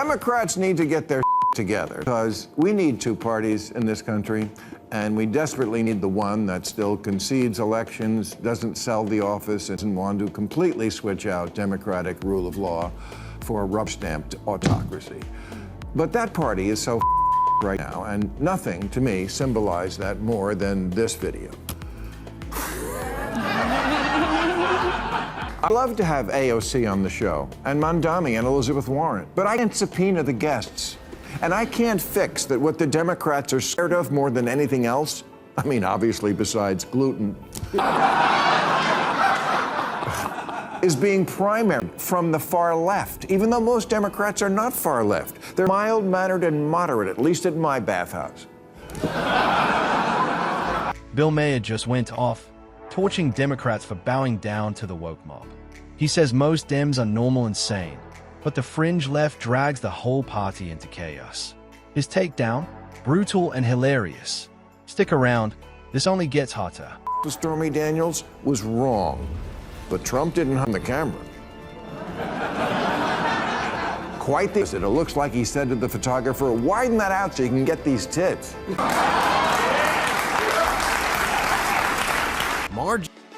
Democrats need to get their together because we need two parties in this country, and we desperately need the one that still concedes elections, doesn't sell the office, and doesn't want to completely switch out democratic rule of law for a rubber-stamped autocracy. But that party is so right now, and nothing to me symbolized that more than this video. I'd love to have AOC on the show, and Mondami and Elizabeth Warren, but I can't subpoena the guests. And I can't fix that what the Democrats are scared of more than anything else, I mean, obviously besides gluten, is being primary from the far left, even though most Democrats are not far left. They're mild-mannered and moderate, at least at my bathhouse. Bill Maher just went off, torching Democrats for bowing down to the woke mob. He says most Dems are normal and sane, but the fringe left drags the whole party into chaos. His takedown? Brutal and hilarious. Stick around, this only gets hotter. Stormy Daniels was wrong, but Trump didn't harm the camera. Quite the opposite. It looks like he said to the photographer, "Widen that out so you can get these tits."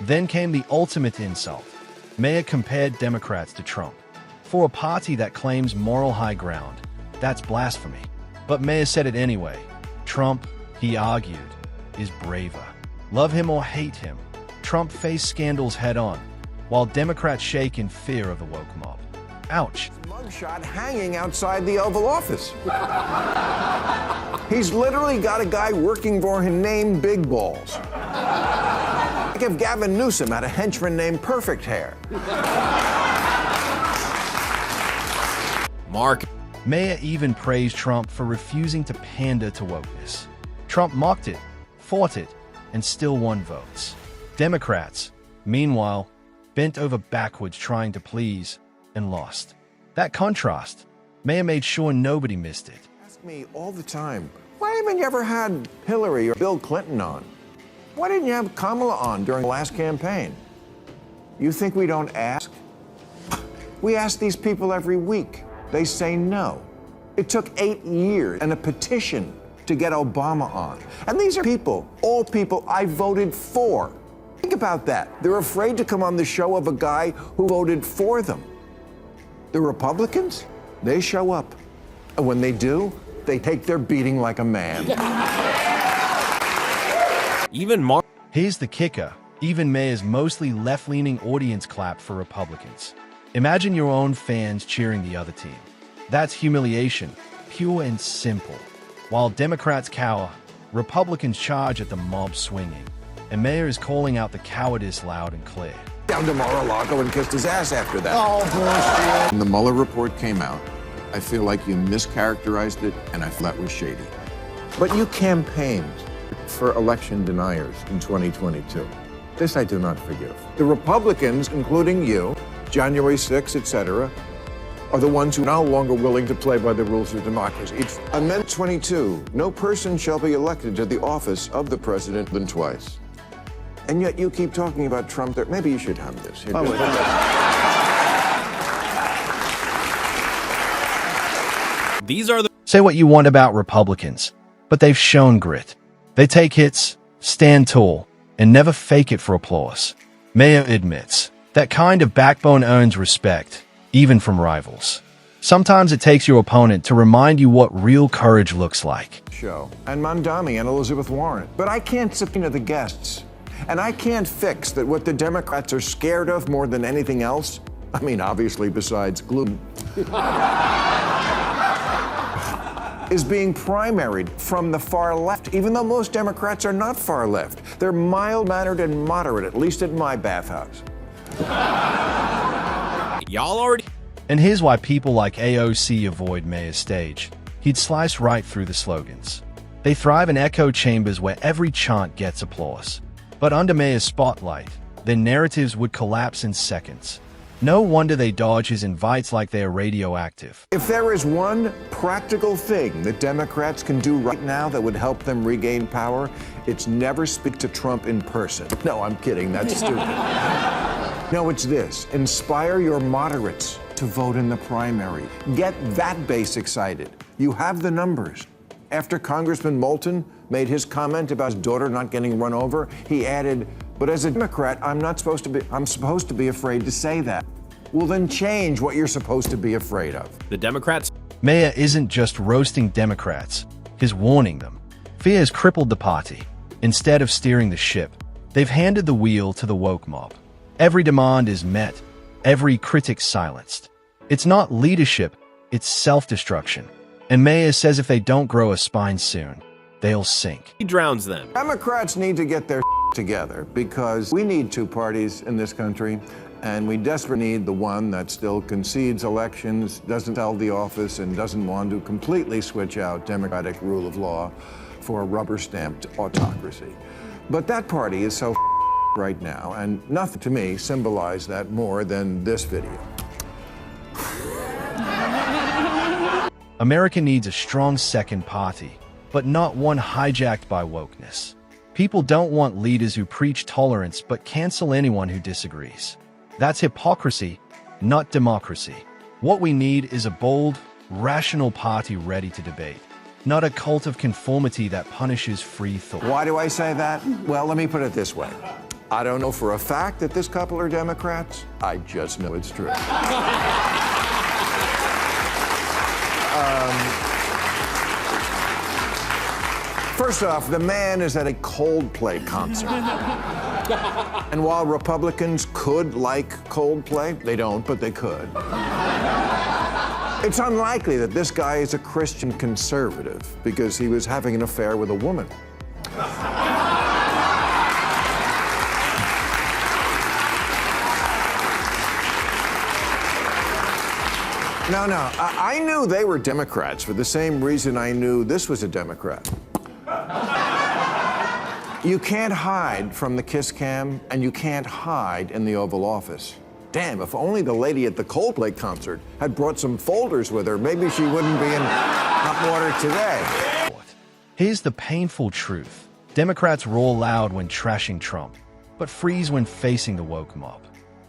Then came the ultimate insult. Maher compared Democrats to Trump. For a party that claims moral high ground, that's blasphemy. But Maher said it anyway. Trump, he argued, is braver. Love him or hate him, Trump faced scandals head-on, while Democrats shake in fear of the woke mob. Ouch. Mugshot hanging outside the Oval Office. He's literally got a guy working for him named Big Balls. Like if Gavin Newsom had a henchman named Perfect Hair. Maher even praised Trump for refusing to pander to wokeness. Trump mocked it, fought it, and still won votes. Democrats, meanwhile, bent over backwards trying to please and lost. That contrast, Maher made sure nobody missed it. Ask me all the time, why haven't you ever had Hillary or Bill Clinton on? Why didn't you have Kamala on during the last campaign? You think we don't ask? We ask these people every week. They say no. It took 8 years and a petition to get Obama on. And these are people, all people I voted for. Think about that. They're afraid to come on the show of a guy who voted for them. The Republicans, they show up. And when they do, they take their beating like a man. Here's the kicker. Even Maher's mostly left-leaning audience clapped for Republicans. Imagine your own fans cheering the other team. That's humiliation, pure and simple. While Democrats cower, Republicans charge at the mob swinging. And Maher is calling out the cowardice loud and clear. Down to Mar-a-Lago and kissed his ass after that. Oh, bullshit. When the Mueller report came out, I feel like you mischaracterized it, and I feel that was shady. But you campaigned for election deniers in 2022. This I do not forgive. The Republicans, including you, January 6th, etc., are the ones who are no longer willing to play by the rules of democracy. It's Amendment 22. No person shall be elected to the office of the president than twice. And yet you keep talking about Trump. Maybe you should have this. Here, Say what you want about Republicans, but they've shown grit. They take hits, stand tall, and never fake it for applause. Maher admits that kind of backbone earns respect, even from rivals. Sometimes it takes your opponent to remind you what real courage looks like. Show. And Mondami and Elizabeth Warren. But I can't subpoena the guests. And I can't fix that what the Democrats are scared of more than anything else, I mean, obviously besides gluten, is being primaried from the far left, even though most Democrats are not far left. They're mild-mannered and moderate, at least at my bathhouse. And here's why people like AOC avoid Maher's stage. He'd slice right through the slogans. They thrive in echo chambers where every chant gets applause. But under Maher's spotlight, their narratives would collapse in seconds. No wonder they dodge his invites like they're radioactive. If there is one practical thing that Democrats can do right now that would help them regain power, it's never speak to Trump in person. No, I'm kidding. That's stupid. No, it's this. Inspire your moderates to vote in the primary. Get that base excited. You have the numbers. After Congressman Moulton made his comment about his daughter not getting run over, he added, "But as a Democrat, I'm supposed to be afraid to say that." Well, then change what you're supposed to be afraid of. The Democrats. Maher isn't just roasting Democrats, he's warning them. Fear has crippled the party. Instead of steering the ship, they've handed the wheel to the woke mob. Every demand is met, every critic silenced. It's not leadership, it's self-destruction. And Maher says if they don't grow a spine soon, they'll sink. He drowns them. Democrats need to get their together because we need two parties in this country, and we desperately need the one that still concedes elections, doesn't sell the office, and doesn't want to completely switch out democratic rule of law for a rubber-stamped autocracy. But that party is so right now, and nothing to me symbolized that more than this video. America needs a strong second party, but not one hijacked by wokeness. People don't want leaders who preach tolerance but cancel anyone who disagrees. That's hypocrisy, not democracy. What we need is a bold, rational party ready to debate, not a cult of conformity that punishes free thought. Why do I say that? Well, let me put it this way. I don't know for a fact that this couple are Democrats. I just know it's true. First off, the man is at a Coldplay concert. And while Republicans could like Coldplay, they don't, but they could. It's unlikely that this guy is a Christian conservative because he was having an affair with a woman. No, I knew they were Democrats for the same reason I knew this was a Democrat. You can't hide from the kiss cam, and you can't hide in the Oval Office. Damn, if only the lady at the Coldplay concert had brought some folders with her, maybe she wouldn't be in hot water today. Here's the painful truth. Democrats roar loud when trashing Trump, but freeze when facing the woke mob.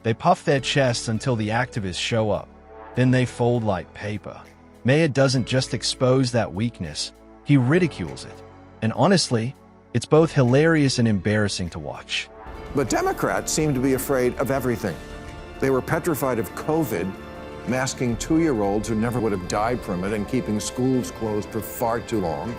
They puff their chests until the activists show up. Then they fold like paper. Maher doesn't just expose that weakness, he ridicules it. And honestly, it's both hilarious and embarrassing to watch. But Democrats seem to be afraid of everything. They were petrified of COVID, masking 2-year-olds who never would have died from it and keeping schools closed for far too long.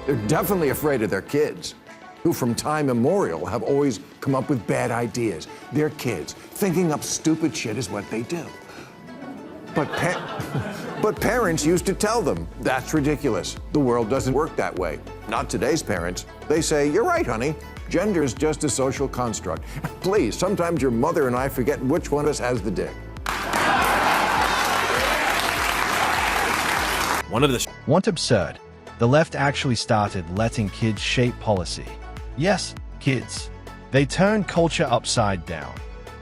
They're definitely afraid of their kids, who from time immemorial have always come up with bad ideas. Their kids. Thinking up stupid shit is what they do. But parents used to tell them, that's ridiculous. The world doesn't work that way. Not today's parents. They say, you're right, honey. Gender is just a social construct. Please, sometimes your mother and I forget which one of us has the dick. Want absurd? The left actually started letting kids shape policy. Yes, kids. They turned culture upside down.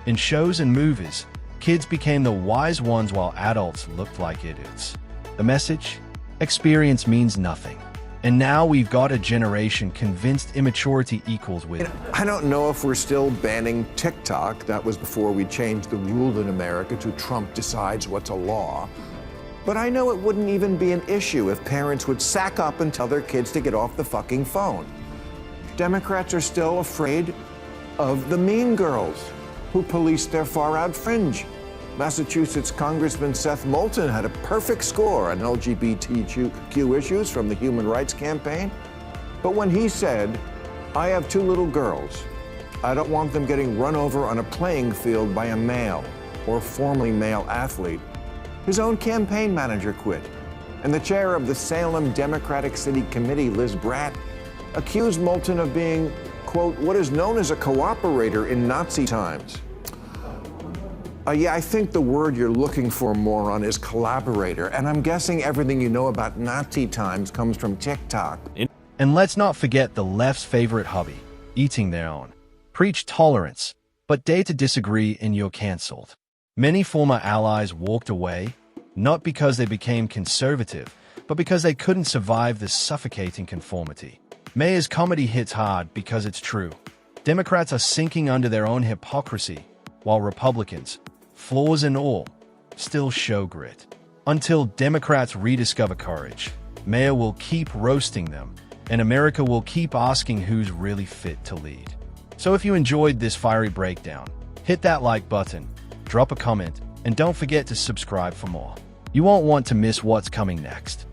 In shows and movies, kids became the wise ones while adults looked like idiots. The message? Experience means nothing. And now we've got a generation convinced immaturity equals wisdom. I don't know if we're still banning TikTok. That was before we changed the rule in America to Trump decides what's a law. But I know it wouldn't even be an issue if parents would sack up and tell their kids to get off the fucking phone. Democrats are still afraid of the mean girls who police their far-out fringe. Massachusetts Congressman Seth Moulton had a perfect score on LGBTQ issues from the Human Rights Campaign. But when he said, I have 2 little girls, I don't want them getting run over on a playing field by a male or formerly male athlete, his own campaign manager quit. And the chair of the Salem Democratic City Committee, Liz Bratt, accused Moulton of being, quote, what is known as a cooperator in Nazi times. Yeah, I think the word you're looking for, moron, is collaborator. And I'm guessing everything you know about Nazi times comes from TikTok. And let's not forget the left's favorite hobby, eating their own. Preach tolerance, but dare to disagree and you're cancelled. Many former allies walked away, not because they became conservative, but because they couldn't survive this suffocating conformity. Maher's comedy hits hard because it's true. Democrats are sinking under their own hypocrisy, while Republicans, flaws and all, still show grit. Until Democrats rediscover courage, Maher will keep roasting them, and America will keep asking who's really fit to lead. So if you enjoyed this fiery breakdown, hit that like button, drop a comment, and don't forget to subscribe for more. You won't want to miss what's coming next.